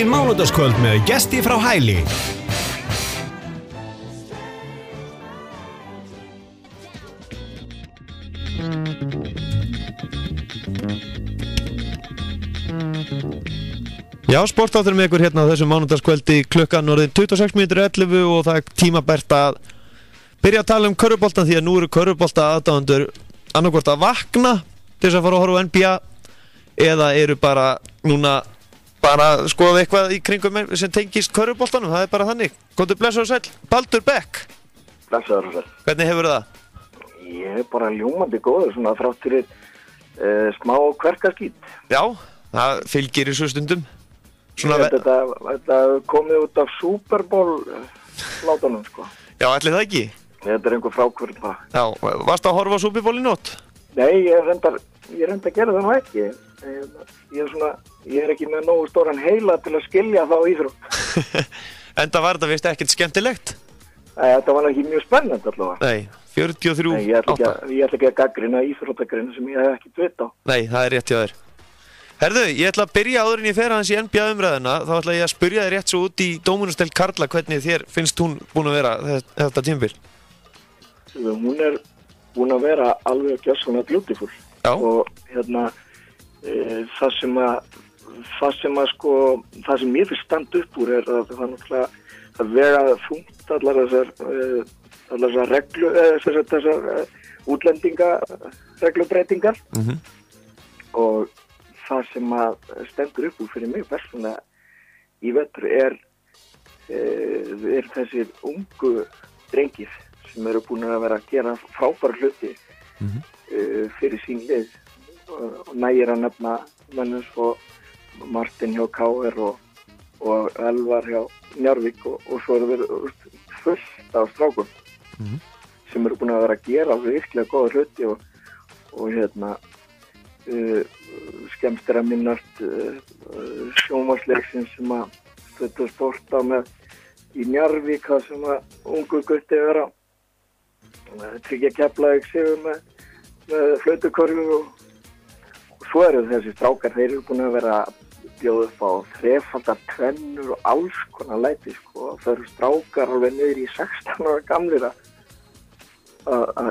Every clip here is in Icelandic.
Deildin mánudagskvöld með gesti frá Hæli. Já, sportáttur með ykkur hérna á þessu mánudagskvöldi klukkan orðin 26:11 og það er tímabært að byrja að tala um körfubolta því að nú eru körfubolta aðdáendur annarkvort að vakna til þess að fara að horfa á NBA eða eru bara núna bara skoða eitthvað í kringum sem tengist körfuboltanum, það er bara þannig. Komdu blessaður og sæll, Baldur Beck. Blessaður og sæll. Hvernig hefur það? Ég er bara ljómandi góður svona þrátt fyrir smá kverkaskít. Já, það fylgir í svo stundum. Þetta komið út af Super Bowl látunum sko. Já, ætli það ekki? Þetta er einhver frákvörð bara. Já, varstu að horfa á Super Bowl í nótt? Nei, ég reyndar að gera það nú ekki. Ég er ekki með nógu stóran heila til að skilja þá íþrótt. Enda var þetta vist ekkert skemmtilegt? Þetta var ekki mjög spennandi allavega. Nei, 43-8. Nei, ég ætla ekki að gaggrina íþróttagreina sem ég hef ekki veit á. Nei, það er rétt hjá þér. Herðu, ég ætla að byrja áður en ég fer aðeins í NBA umræðuna, þá ætla ég að spyrja þér rétt svo út í dómunarsteild karla hvernig þér finnst hún búin að vera þetta tímabil? Hún er búin að vera alveg gjörsamlega beautiful. Já. Og það sem mér finnst standa upp úr er að það er náttúrulega að vega þungt allar þessar reglu, þessar útlendinga reglubreitingar og það sem að stendur upp úr fyrir mig persónulega í vetur er þessir ungu drengir sem eru búin að vera að gera frábæra hluti fyrir sín lið og nægir að nefna mennus og Martin hjá KR og Elvar hjá Njarðvík og svo eru við fullt af strákum sem eru búin að vera að gera virkilega góða hluti og skemmst er að minnast sjónvarsleiksins sem að stöðu sport á með í Njarðvík það sem að ungu gutti vera tryggja Keflavík sigur með flautukorfu og svo eru þessi strákar, þeir eru búin að vera að bjóða upp á þrefaldar tvennur og alls konar læti sko. Það eru strákar alveg niður í 16 ára gamlir að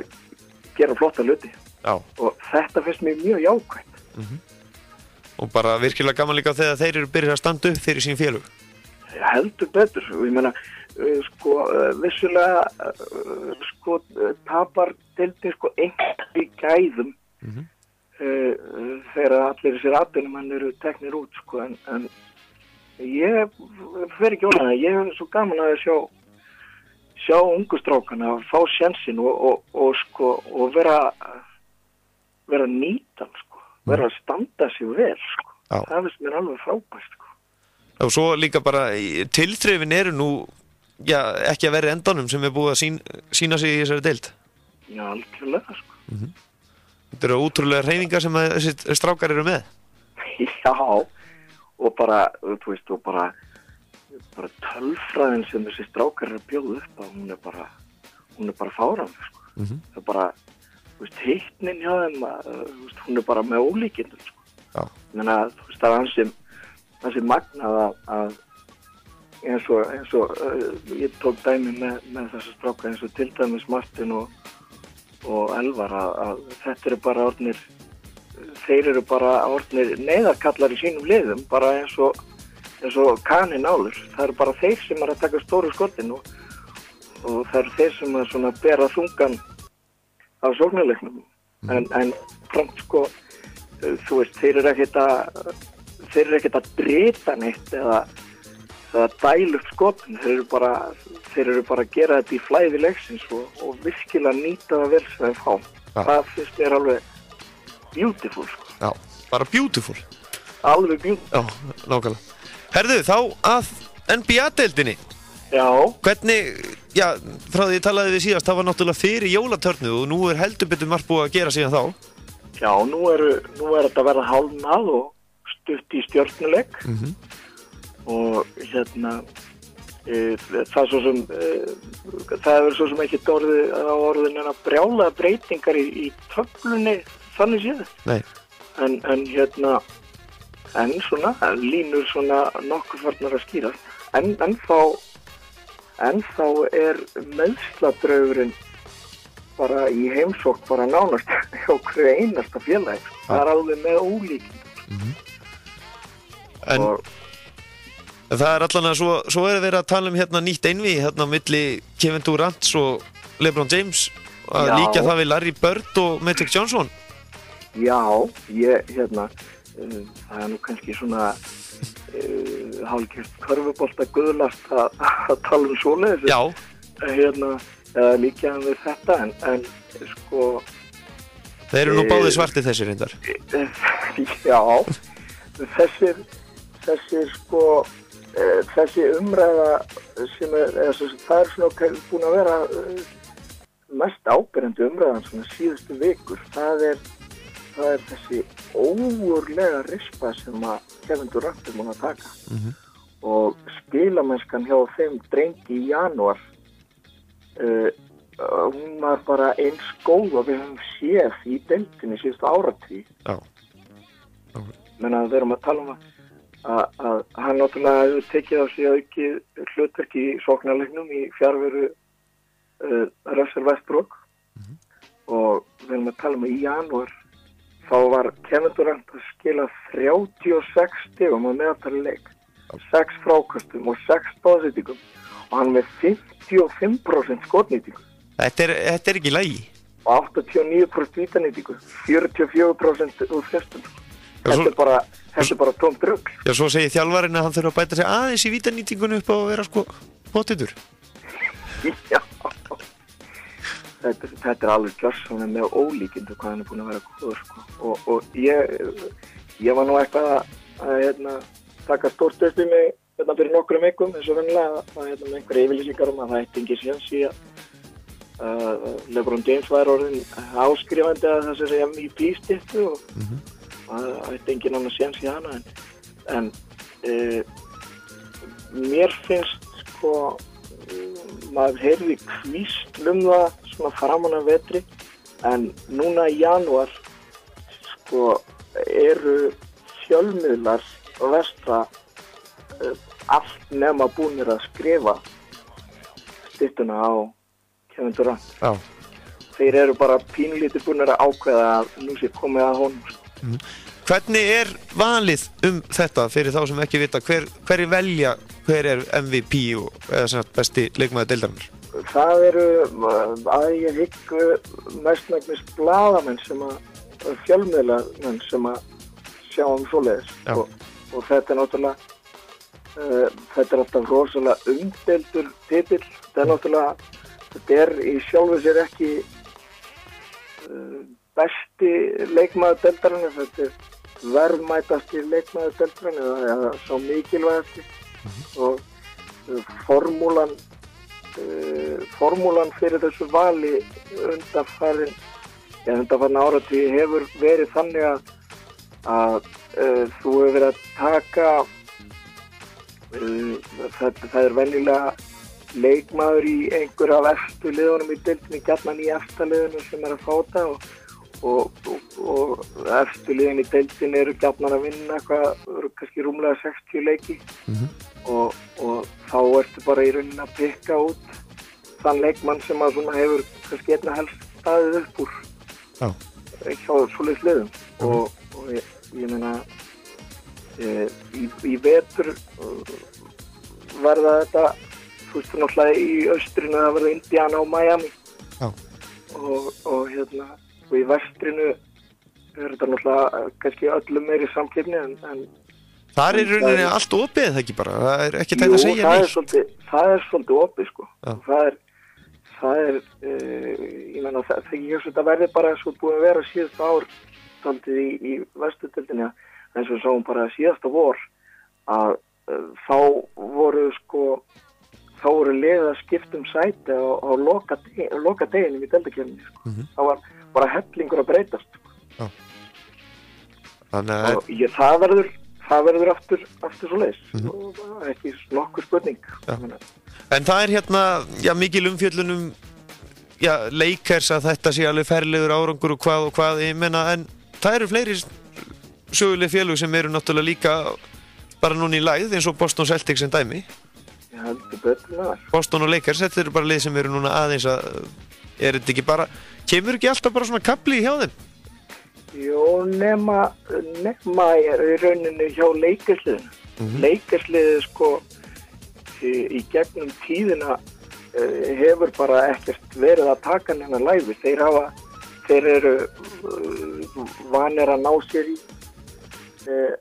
gera flotta hluti. Já. Og þetta finnst mér mjög jákvæmt. Og bara virkilega gaman líka þegar þeir eru byrjað að standa upp fyrir sín félög. Heldur betur, ég meina vissulega tapar deildin einhver í gæðum þegar allir þessir atvinnumenn eru teknir út sko, en ég fer ekki orðað það, ég er svo gaman að sjá ungu strákana að fá sjansinn og vera nýtan sko, vera að standa sig vel sko. Það finnst mér alveg frábært sko. Og svo líka bara tilþrifin eru nú ekki að vera endanum sem er búið að sína sig í þessari deild. Já, algjörlega sko. Þetta eru ótrúlega hreyfingar sem þessi strákar eru með. Já, og bara tölfræðin sem þessi strákar eru að bjóða upp á, hún er bara fáránleg sko. Það er bara, hittnin hjá þeim, hún er bara með ólíkindum sko. Já. Menna, það er hansi magnað að eins og ég tók dæmi með þessa stráka eins og til dæmis Martin og Elvar að þetta eru bara þeir eru bara orðnir neyðarkallar í sínum liðum bara eins og kanin áður. Það eru bara þeir sem eru að taka stóru skotin og það eru þeir sem er svona bera þungan á sóknarleiknum en framt sko þeir eru ekkert að breyta neitt eða dæla upp skotin, þeir eru bara að gera þetta í flæði leiksins og virkilega nýta það vel sem þeir fá. Það finnst mér alveg beautiful sko. Já, bara beautiful. Alveg beautiful. Já, nákvæmlega. Herðu, þá að NBA-deildinni. Já. Hvernig, frá því ég talaði við síðast, það var náttúrulega fyrir jólatörnu og nú er heldur betur margt búið að gera síðan þá. Já, nú er þetta að verða hálfnað og stutt í stjörnuleik. Og það hefur svo sem ekki orðin en að brjála breytingar í töflunni þannig séð. Nei. En en svona línur svona nokkuð farnar að skýrast en þá meiðsladraugurinn bara í heimsókn bara nánast hjá hverju einasta félagi. Það alveg með ólíkindum. En það allan að svo verið að tala hérna nýtt einvígi hérna milli Kevin Durant og LeBron James að líka það við Larry Bird og Magic Johnson. Já, það nú kannski svona hálfgjört körfubolta guðlast að tala svoleiðis. Já. Líka við þetta en sko þeir eru nú báðir svartir þessir reyndar. Já, þessi umræða sem það svona búin að vera mest áberandi umræðan svona síðustu vikur. Það er þessi ógurlega rispa sem að Kevin Durant er búin að taka. Og spilamennskan hjá þeim drengi í janúar hún var bara eins góð og við höfum séð í deildinni síðustu áratugum. Já. Menna við erum að tala að hann náttúrulega hefur tekið á sig aukið hlutverk í sóknarleiknum í fjarveru Russell Westbrook og við erum að tala að í janúar þá var Kevin Durant að skila 36 stigum á meðaltali leik, 6 frákastum og 6 báðsettingum og hann með 55% skotnýtingu. Þetta er ekki í lagi. Og 89% vítanýtingu, 44% úr fyrstum. Þetta er bara tómt rugl. Já, svo segir þjálfarinn að hann þurfa að bæta sig aðeins í vítanýtingunni upp á að vera sko pottitur. Já. Þetta er alveg gjörsamlega með ólíkindu hvað hann er búin að vera góður sko. Og ég var nú eitthvað að taka stórt upp í mig fyrir nokkrum vikum eins og vennilega að með einhverja yfirlýsingar að það ætti engin séns í að LeBron James væri orðinn áskrifandi að þessari MVP-styttu og það ætti engin annað séns í hana en mér finnst sko maður heyrði hvísl það svona framan af vetri en núna í janúar sko eru fjölmiðlar vestra allt nema búnir að skrifa styttuna á Kevin Durant. Já. Þeir eru bara pínlítið búnir að ákveða að nú sé komið að honum. Hvernig er valið þetta fyrir þá sem ekki vita hver velja hver er MVP eða besti leikmaður deildarinnar? Það eru að ég hygg mestmegnis blaðamenn sem að fjölmiðlamenn sem að sjá svoleiðis og þetta er náttúrulega þetta er alltaf rosalega umdeildur titill. Þetta er í sjálfu sér ekki besti leikmaður deildarinnar, þetta er verðmætasti leikmaður deildarinnar eða sá mikilvægasti og formúlan fyrir þessu vali undanfarna áratugi hefur verið þannig að þú hefur verið að taka það er venjulega leikmaður í einhver af efstu liðunum í deildinni, gjarnan í efsta liðunum sem er að fáta og efstu liðin í deildinni eru gjarnan að vinna kannski rúmlega 60 leiki og þá ertu bara í rauninni að pikka út þann leikmann sem að svona hefur kannski einna helst staðið upp úr hjá svoleiðis liðum og ég meina í vetur verða þetta þú veist náttúrulega í austrinu það verða Indiana og Miami og í vestrinu er þetta náttúrulega kannski öllum meiri samkeppni en þar er rauninni allt opið það ekki bara, það er ekki tægt að segja neitt. Það er svolítið opið sko. Það er ég meina þetta verði bara eins og búin að vera síðasta ár svolítið í vestudeildinni eins og við sáum bara síðasta vor að þá voru liðið að skipta sæti á loka deginum í deildakeppninni sko. Það var bara hellingur að breytast sko. Þannig að það verður aftur svoleiðis og ekki nokkur spurning. En það er mikil umfjöllun Lakers að þetta sé alveg ferlegur árangur og hvað ég meina en það eru fleiri söguleg félög sem eru náttúrulega líka bara núna í lægð eins og Boston Celtics sem dæmi. Ég heldur betur með það. Boston og Lakers, þetta eru bara lið sem eru núna aðeins að, þetta ekki bara, kemur ekki alltaf bara svona kapli hjá þeim? Jú, nema í rauninni hjá Lakersliðinu. Lakersliðið sko í gegnum tíðina hefur bara ekkert verið að taka neina læfi. Þeir eru vanir að ná sér í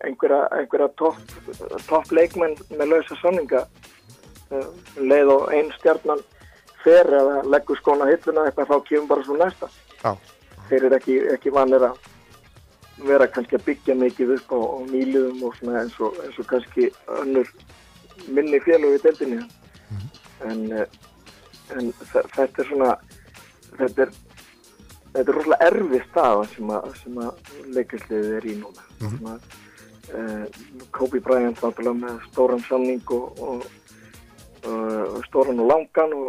einhverja topp leikmenn með lausa samninga leið og ein stjarnan fer eða leggur skóna hilluna eitthvað þá kemur bara svo næsta. Já. Þeir eru ekki vanir að vera kannski að byggja mikið upp á nýliðum og svona eins og kannski önnur minni félög í deildinni. En þetta er svona þetta er rosalega erfið staða sem að Lakersliðið er í núna. Kobe Bryant náttúrulega með stóran samning og stóran og langan og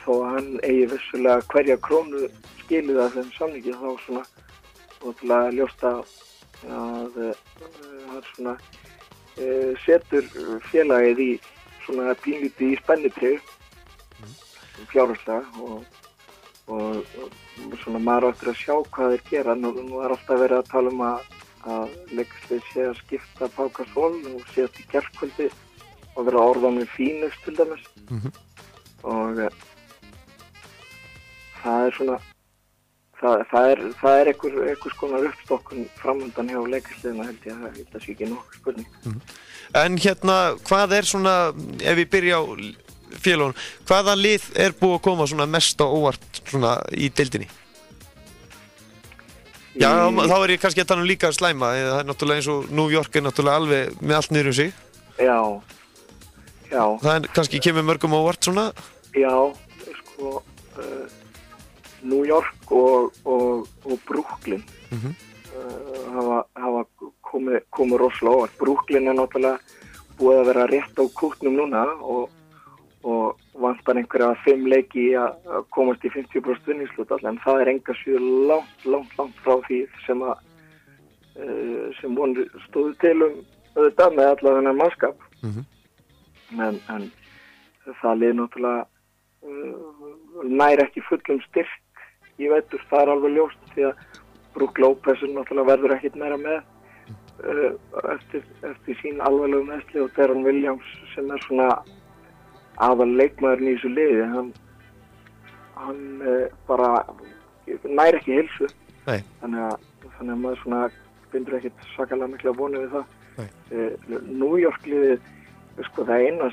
þó að hann eigi vissulega hverja krónu skilið af þeim samningi þá svona náttúrulega ljóst að hann svona setur félagið í svona pínlítið í spennitreyju fjárhagslega og svona maður áttur að sjá hvað þeir gera. Nú er alltaf verið að tala um að Lakersliðið sé að skipta Pau Gasol og síðast í gærkvöldi og vera að orða með Phoenix til dæmis. Og það er svona það er einhvers konar uppstokkun framundan hjá Lakersliðinu held ég að það sé ekki nokkuð spurning. En hérna, hvað er svona, ef við byrja á félögunum, hvaða lið er búið að koma svona mest á óvart svona í deildinni? Já, þá er ég kannski að tala um líka slæma, það er náttúrulega eins og New York er náttúrulega alveg með allt niður sig. Já. Það er kannski kemur mörgum á óvart svona? Já, sko, New York og Brooklyn hafa komið rosalega óvart. Brooklyn er náttúrulega búið að vera rétt á kútnum núna og vantar einhverja 5 leiki að komast í 50% vinningshlutfall, en það er enga síður langt frá því sem vonir stóðu til auðvitað með alla þennan mannskap. En það lið náttúrulega nær ekki fullum styrk í vetur, það er alveg ljóst því að Brook Lopez náttúrulega verður ekkert meira með eftir sín alvarlegu meiðsli og Deron Williams sem er svona aðal leikmaðurinn í þessu liði, hann bara nær ekki heilsu. Nei. Þannig að maður svona bindur ekkert svakalega mikla vonir við það. New York liðið, sko, það eina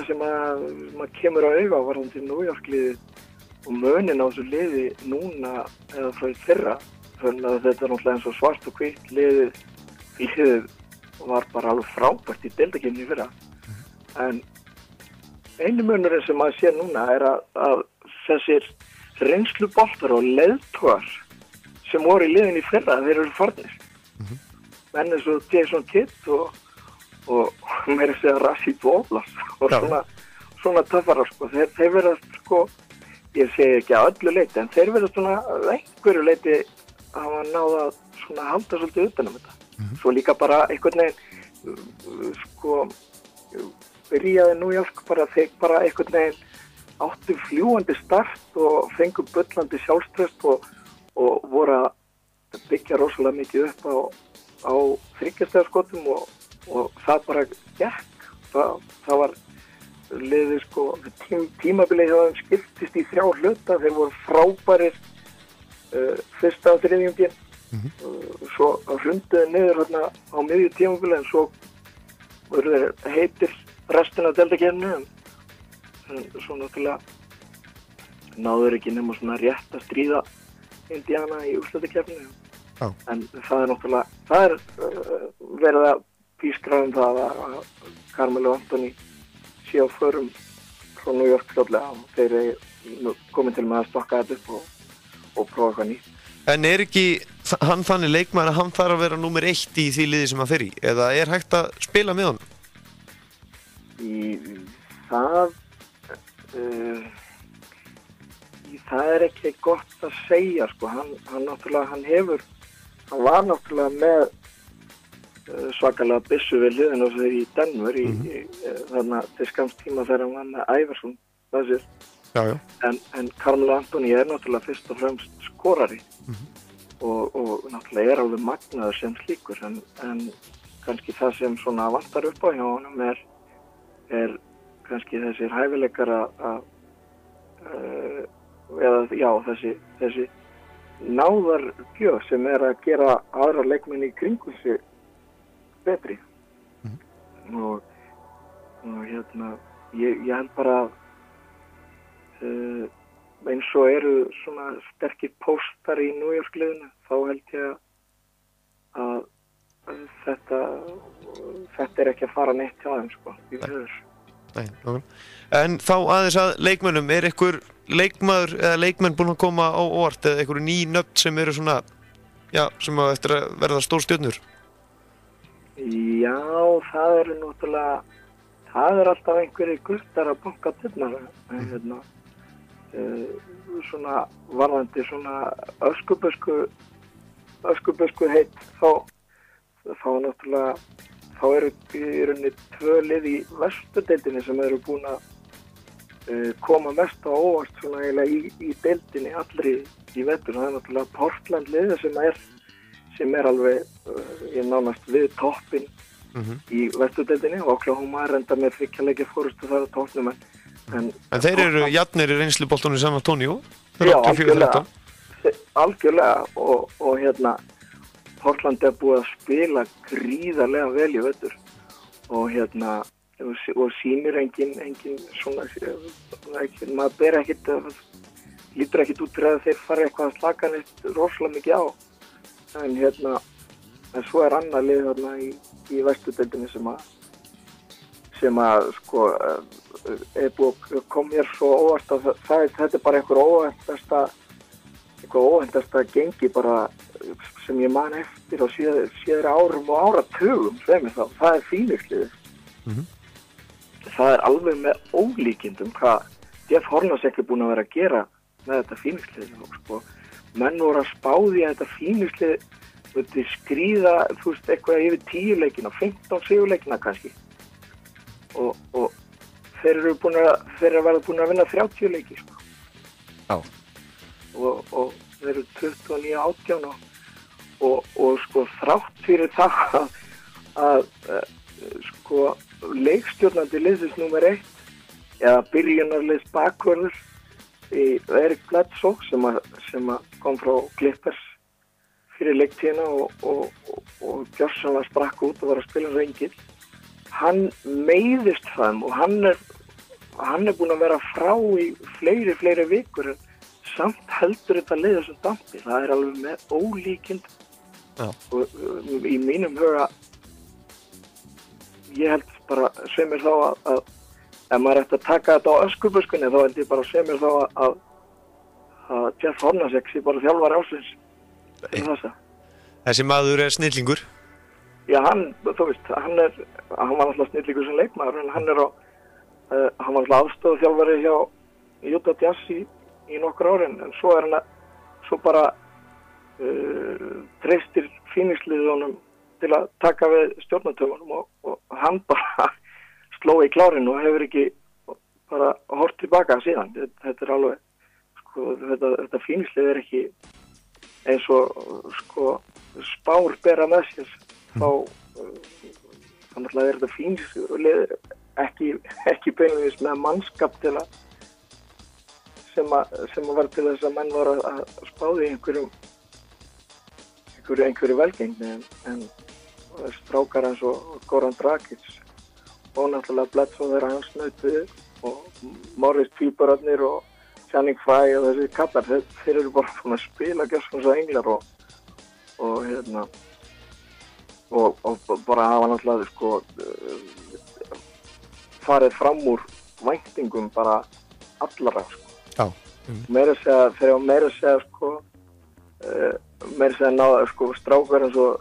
sem maður kemur á auga varðandi New York liðið og munin á þessu liði núna eða frá í fyrra, þannig að þetta er náttúrulega eins og svart og hvítt liðið var bara alveg frábært í deildakeppninni í fyrra. En einu munurinn sem maður sér núna er að þessir reynsluboltar og leiðtogar sem voru í liðinni í fyrra, þeir eru farnir. Menn eins og Jason Kidd og meira segja Rasheed Wallace og svona töffarar, sko. Þeir verða, sko, ég segi ekki að öllu leiti, en þeir verða svona einhverju leiti hafa náð að svona halda svolítið utan þetta. Svo líka bara einhvern veginn, sko, byrjaði New York þeir bara einhvern veginn áttu fljúandi start og fengu bullandi sjálfstraust og voru að byggja rosalega mikið upp á þriggjastafaskotum og það bara gekk. Það var liðið, sko, tímabilið hjá þeim skiptist í 3 hluta, þeir voru frábærir fyrsta og þriðjunginn, svo hrunduðu niður hérna á miðju tímabilið en svo voru þeir heitir restina af deildakeppninni, en svo náttúrulega náður ekki nema svona rétt að stríða Indiana í úrslitakeppninni. En það er náttúrulega, verið að pískra það að Carmelo Anthony sé á förum frá New York fljótlega og þeir eru komin til með að stokka þetta upp og prófa eitthvað nýtt. En er ekki hann þannig leikmaður að hann þarf að vera númer 1 í því liði sem hann fer í, eða er hægt að spila með honum? Það er ekki gott að segja, sko. Hann náttúrulega, hann hefur hann var náttúrulega með svakalega byssu við hliðina á sér í Denver þarna til skamms tíma þegar hann var með Iverson það sér. Já. En Carmelo Anthony náttúrulega fyrst og fremst skorari og náttúrulega alveg magnaður sem slíkur en kannski það sem svona vantar upp á hjá honum er kannski þessir hæfileikar þessi náðargjöf sem að gera aðra leikmenn í kringum sig betri og ég held bara eins og eru svona sterkir póstar í New York liðinu þá held ég að þetta ekki að fara neitt hjá þeim sko í höfur. Nei, en þá aðeins að leikmönnum einhver leikmaður eða leikmenn búin að koma á óvart eða einhverju ný nöfn sem eru svona sem á eftir að verða stórstjörnur? Já, það eru náttúrulega það alltaf einhverjir guttar að banka dyrnar svona varðandi svona öskubösku heitt þá náttúrulega þá eru í rauninni 2 lið í vestudeildinni sem eru búin að koma mest á óvart svona eiginlega í deildinni allri í vetur. Það er náttúrulega Portland liðið sem er alveg nánast við toppinn í vestudeildinni og Oklahoma enda með 3 leikja fórustu þar á toppnum en þeir eru jafnir í reynsluboltanum í San Antonio? Já, algjörlega og Portland búið að spila gríðarlega vel í vetur og og sýnir engin svona maður ber ekkit lítur ekkit út fyrir að þeir fara eitthvað að slaka neitt rosalega mikið á en en svo annað lið í vestudeildinni sem að sko kom mér svo óvart að þetta bara einhver óvæntasta gengi bara sem ég man eftir á síðari árum og áratugum það Phoenix-liðið. Það alveg með ólíkindum hvað Jeff Hornacek búin að vera að gera með þetta Phoenix-liðið sko. Menn voru að spá því að þetta Phoenix-liðið myndi skríða eitthvað yfir 10 leikina 15 sigurleikina kannski og þeir eru verða búin að vinna 30 leiki sko. Já. Og þeir eru 29-18 og sko þrátt fyrir það að sko leikstjórnandi liðsins númer 1 eða byrjunarliðs bakvörður Erik Bledsoe sem kom frá Clippers fyrir leiktíðina og gjörsamlega sprakk út og var að spila rengill. Hann meiðist það og hann er búin að vera frá í fleiri vikur en samt heldur þetta liða sem dampi. Það alveg með ólíkind og í mínum huga ég held bara sem er þá að ef maður ætti að taka þetta á öskuböskunni þá held ég bara sem er þá að Jeff Hornacek sé bara þjálfari ársins Þessi maður snillingur? Já, hann var alltaf snillingur sem leikmaður en hann var alltaf aðstoðarþjálfari hjá Utah Jazz í nokkur árin en svo bara treystir Phoenix-liðið honum til að taka við stjórnartöfunum og hann bara sló í klárinn og hefur ekki bara hort tilbaka síðan. Þetta alveg sko, þetta Phoenix-liðið ekki eins og sko spár bera með sér þá þannig að þetta Phoenix-liðið ekki beinlega með mannskap til að sem að var til þess að menn voru að spáði einhverju velgengni en strákar eins og Goran Dragic og náttúrulega Bledsoe þegar hans nautuði og Morris Pípararnir og Channing Frye og þessi kallar þeir eru bara svona að spila gjörsamlega svo englar og bara hafa náttúrulega sko farið fram úr væntingum bara allara sko. Já. Meira að segja sko náða sko strákar eins og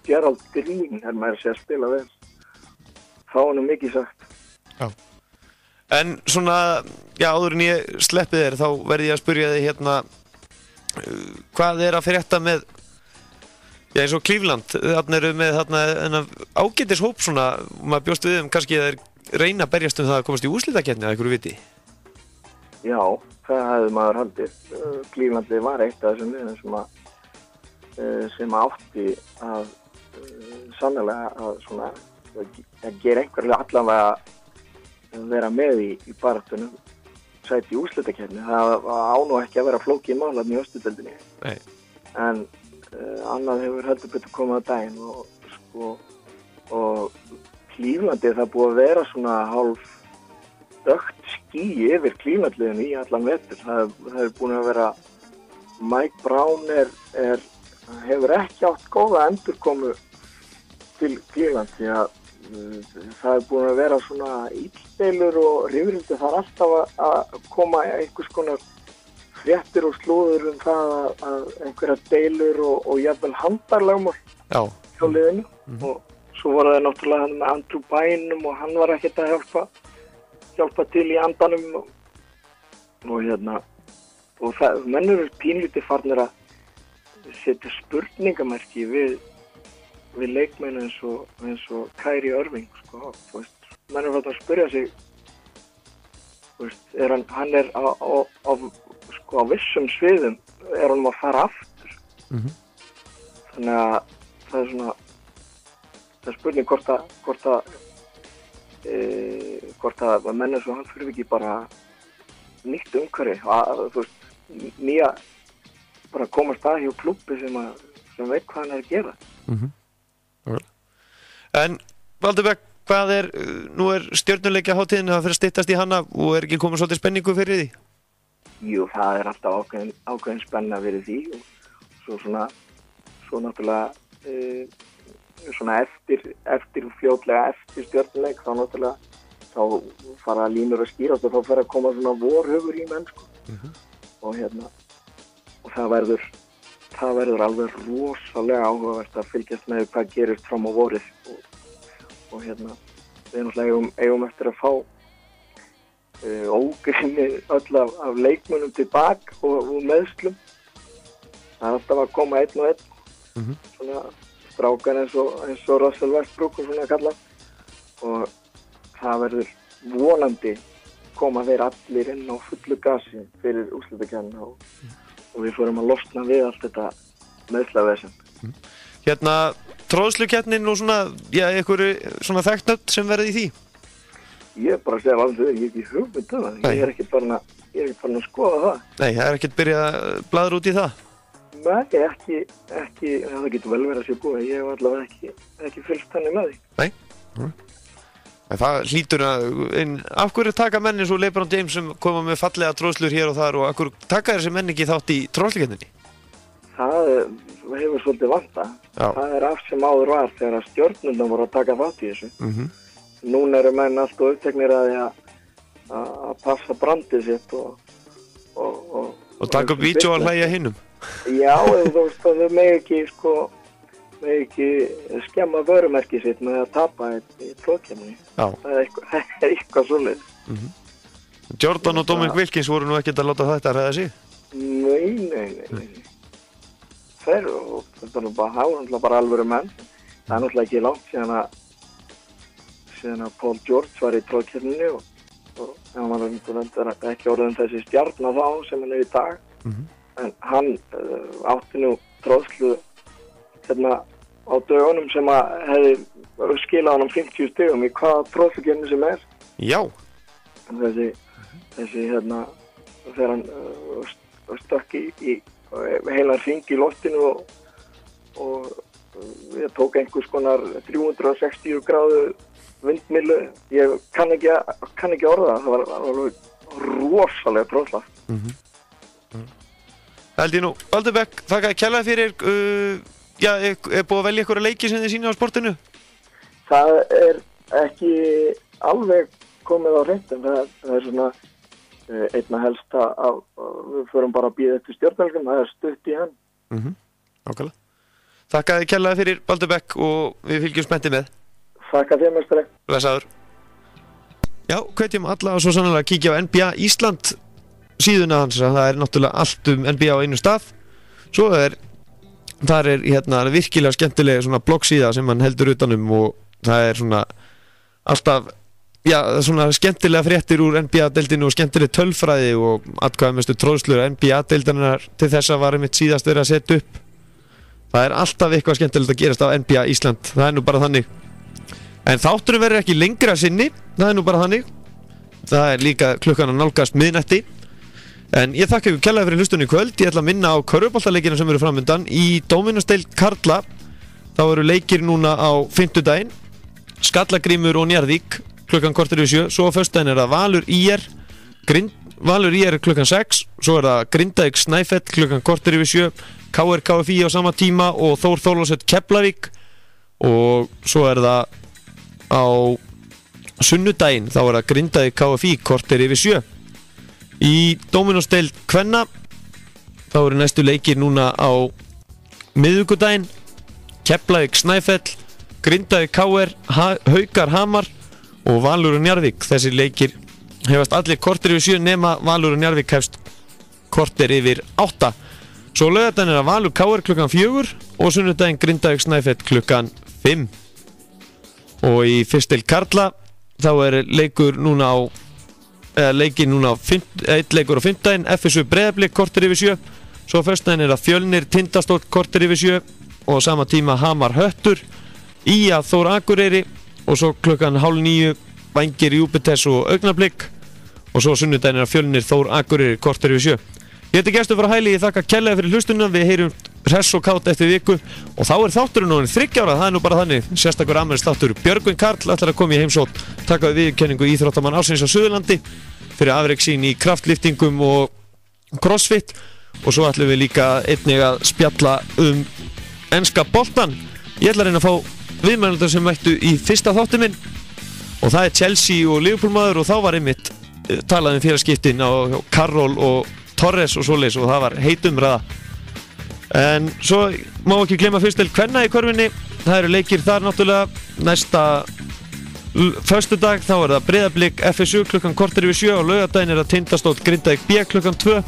Gerald Green meira að segja að spila vel. Þá mikið sagt. Já. En svona, áður en ég sleppi þér þá verði ég að spyrja þig hvað að frétta með Já, eins og Cleveland, þarna eru með þarna ágætis hóp svona, maður bjóst við kannski að þeir reyna að berjast það að komast í úrslitakeppni að einhverju viti. Já, það hefði maður haldið. Clevelandi var eitt af þessum liðum sem átti að sannlega að svona að gera einhverju allavega að vera með í baráttunum sæti í úrslitakeppni. Það á nú ekki að vera flókið mál í Östudeildinni. Nei. En annað hefur heldur betur komið á daginn og Clevelandi það búið að vera svona hálf dökkt ský yfir Cleveland-liðinu í allan vetur. Það er búin að vera Mike Brown hefur ekki átt góða endurkomu til Cleveland því að það er búin að vera svona illdeilur og rifrildi þar alltaf að koma einhvers konar fréttir og slúður það að einhverja deilur og jafnvel handarlögmál hjá liðinu og svo voru það náttúrulega hann með Andrew Bynum og hann var ekkert að hjálpa til í andanum og það menn eru pínlítið farnir að setja spurningamerki við leikmenn eins og Kyrie Irving sko, menn eru farnir að spyrja sig hann er á vissum sviðum hann að fara aftur þannig að það er svona það er spurning hvort að menn eins og hann fyrir ekki bara nýtt umhverfi nýja bara komast að hjá klúbbi sem veit hvað hann er að gera En Valdur Beck, nú er stjörnuleikjahátíðin það fyrir að styttast í hana og er ekki komið svolítið spenningu fyrir því? Jú, það er alltaf ákveðin spenna fyrir því og svo náttúrulega svona eftir fljótlega eftir stjörnuleik þá náttúrulega þá fara línur að skýrast og þá fer að koma svona vorhöfur í mennsku og það verður alveg rosalega áhugavert að fylgjast með hvað gerist fram á vorið og við náttúrulega eigum eftir að fá ógrinni öll af leikmönnum tilbaka og meðslum það er alltaf að koma einn og einn svona strákar eins og Russell Westbrook og svona kalla og það verður vonandi koma þeir allir inn á fullu gasi fyrir úrslitakeppnina og við fórum að losna við allt þetta meðslavesen tróðslukeppnin og svona einhverju svona þekktnöfn sem verði í því Ég bara segja alveg ég ekki hugmynd það. Ég er ekki farin að skoða það. Nei, það er ekkert byrjað að bladra út í það? Nei, ekki, það getur vel verið að sé búið. Ég hef allavega ekki fylgst henni með því. Nei. Það hlýtur að, af hverju taka menn eins og LeBron James sem koma með fallega tróðslur hér og þar og af hverju taka þessi menn ekki þátt í tróðslukeppninni? Það hefur svolítið vantað. Það er af sem áður var þegar að stjörnurnar voru að taka þátt í þessu. Núna eru menn alltaf uppteknir að passa brandið sitt og taka upp vídeo og hlæja hinnum. Já, þú veist, þau megi ekki skemma vörumerkið sitt með að tapa í tróðkeppninni. Það er eitthvað svoleiðis. Jordan og Dominic Wilkins voru nú ekkert að láta þetta ræða sig? Nei. Það er bara alvöru menn. Það er náttúrulega ekki langt síðan að Paul George var í tróðkeppninni og hann var ekki orðin þessi stjarna þá sem hann er í dag. En hann átti nú tróðslu á dögunum sem að hefði skilað honum 50 stigum í hvaða tróðslukeppni sem er. Já. Þessi þegar hann stökk í heilan hring í loftinu og ég tók einhvers konar 360 gráðu vindmyllu, ég kann ekki orða það var alveg rosalega tróðslag. Held ég nú. Valdur Beck, þakka kærlega fyrir, er búið að velja ykkur leiki sem þið sýna á sportinu? Það er ekki alveg komið á hreint, en það er svona einna helst að við förum bara að bíða eftir stjórnvelgum, það er stutt í hann. Nákvæmlega. Þakka þið kærlega fyrir, Valdur Beck, og við fylgjum spenntir með. Þakka þér meistari. Blessaður. Já, hvetjum alla að svo sannlega kíkja á NBA Ísland síðuna hans, það er náttúrulega allt NBA á einu stað. Svo er þar hérna virkilega skemmtilega svona bloggsíða sem hann heldur utanum og það svona alltaf svona skemmtilega fréttir úr NBA-deildinu og skemmtileg tölfræði og atkvæðamestu tróðslur NBA-deildarinnar til þess að var einmitt síðast verið að setja upp. Það alltaf eitthvað skemmtilegt að gerast á NBA Ísland, það nú bara þannig. En þátturinn verður ekki lengra sinni, það nú bara þannig. Það líka klukkan að nálgast miðnætti. En ég þakka ykkur kærlega fyrir hlustunni í kvöld. Ég ætla að minna á körfuboltaleikina sem eru framundan. Í Dóminusdeild karla þá eru leikir núna á fimmtudaginn. Skallagrímur og Njarðvík klukkan korter yfir 7. Svo á föstudaginn það Valur IR Valur IR klukkan 6. Svo það Grindavík Snæfell klukkan korter yfir 7. KR KFÍ á sama tíma og Þór Þorlákshöfn Keflavík. Og svo það á sunnudaginn þá það Grindavík KFÍ korter yfir 7. Í Dóminusdeild kvenna þá eru næstu leikir núna á miðvikudaginn. Keflavík Snæfell, Grindavík KR, Haukar Hamar og Valur og Njarðvík. Þessi leikir hefast allir korter yfir 7 nema Valur og Njarðvík hefst korter yfir 8. Svo laugardaginn það Valur KR klukkan 4 og sunnudaginn Grindavík Snæfell klukkan 5. Og í fyrstdeild karla þá leikur núna á leikir núna á einn leikur á fimmtudaginn. FSU Breiðablik korter yfir 7. Svo á föstudaginn það Fjölnir Tindastóll korter yfir 7 og á sama tíma Hamar Höttur, IA Þór Akureyri og svo klukkan 8:30 Vængir Júpiters og Augnablik og svo sunnudaginn það Fjölnir Þór Akureyri korter yfir 7. Ég heiti Gestur frá Hæli, ég þakka kærlega fyrir hlustunina. Við heyrum hress og kátt eftir viku og þá þátturinn orðinn 30 ára, það nú bara þannig. Sérstakur afmælis þáttur. Björgvin Karl ætlar að koma í heimsókn, taka við viðurkenningu íþróttamann ársins á Suðurlandi fyrir afrek sín í kraftliftingum og crossfit og svo ætlum við líka einnig að spjalla enska boltan. Ég ætla að reyna að fá viðmælendur sem mættu í fyrsta þáttu minn og það Chelsea og Liverpool maður og þá var einmitt talað félagaskiptin á Karol og Torres og svoleiðis og það var heit umræða. En svo má ekki gleyma fyrstdeild kvenna í körfunni. Það eru leikir þar náttúrulega næsta föstudag. Þá það Breiðablik FSU klukkan korter yfir 7 og laugardaginn það Tindastóll Grindavík B klukkan 2.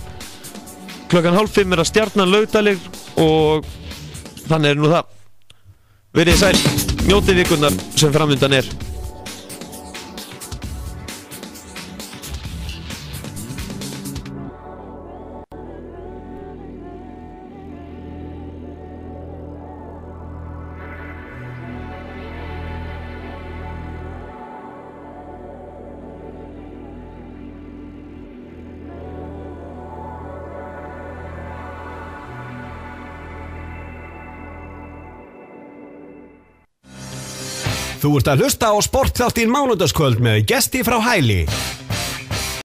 Klukkan 4:30 það Stjarnan Laugdalir og þannig nú það. Verið sæl, njótið vikunnar sem framundan Þú ert að hlusta á sportþáttinn Mánudagskvöld með Gesti frá Hæli.